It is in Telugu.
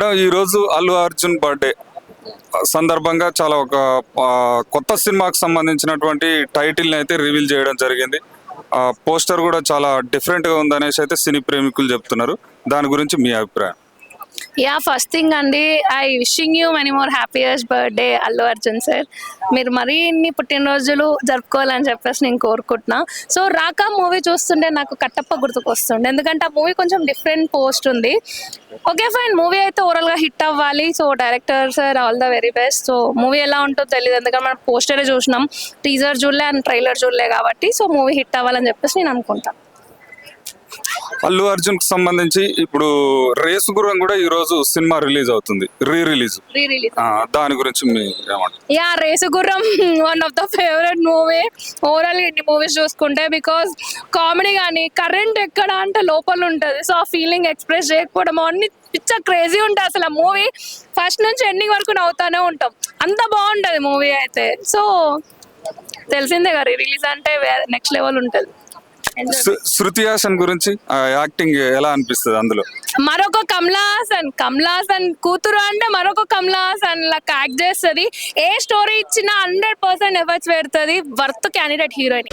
మేడం, ఈరోజు అల్లు అర్జున్ బర్త్డే సందర్భంగా చాలా ఒక కొత్త సినిమాకి సంబంధించినటువంటి టైటిల్ని అయితే రివీల్ చేయడం జరిగింది. పోస్టర్ కూడా చాలా డిఫరెంట్గా ఉందనేసి అయితే సినీ ప్రేమికులు చెప్తున్నారు. దాని గురించి మీ అభిప్రాయం? ఫస్ట్ థింగ్ అండి, I wishing you many more happiest birthday Allu Arjun sir. మీరు మరీ ఇన్ని పుట్టినరోజులు జరుపుకోవాలని చెప్పేసి నేను కోరుకుంటున్నా. సో రాకా మూవీ చూస్తుంటే నాకు కట్టప్ప గుర్తుకొస్తుండే, ఎందుకంటే ఆ మూవీ కొంచెం డిఫరెంట్ పోస్ట్ ఉంది. ఓకే ఫైన్, మూవీ అయితే ఓవరాల్గా హిట్ అవ్వాలి. So director sir all the very best. So movie ఎలా ఉంటుందో తెలియదు, ఎందుకంటే మనం పోస్టరే చూసినాం, టీజర్ చూడలే అండ్ ట్రైలర్ చూడలే కాబట్టి. సో మూవీ హిట్ అవ్వాలని చెప్పేసి నేను అనుకుంటాను. అల్లు అర్జున్ కి సంబంధించి ఇప్పుడు రేసు గుర్రం కూడా ఈ రోజు సినిమా రిలీజ్ అవుతుంది, రీ రిలీజ్. దాని గురించి మీ ఏమంటారు? రేసు గుర్రం one of the favourite movie overall ఇన్ని మూవీస్ చూసుకుంటే, బికాస్ కామెడీ కానీ కరెంట్ ఎక్కడ అంటే లోపల ఉంటుంది. సో ఆ ఫీలింగ్ ఎక్స్ప్రెస్ చేయకపోవడం అన్ని పిచ్చ క్రేజీ ఉంటుంది. అసలు ఆ మూవీ ఫస్ట్ నుంచి ఎండింగ్ వరకు నవ్వుతానే ఉంటాం, అంత బాగుంటుంది మూవీ అయితే. సో తెలిసిందే కదా, రిలీజ్ అంటే నెక్స్ట్ లెవెల్ ఉంటుంది. శృతి హాసన్ గురించి యాక్టింగ్ ఎలా అనిపిస్తుంది అందులో? మరొక కమలా హాసన్ కూతురు అంటే మరొక కమలా హాసన్ లాగా యాక్ట్ చేస్తుంది. ఏ స్టోరీ ఇచ్చినా 100% ఎఫర్ట్స్ పెడుతుంది. Worth candidate heroine.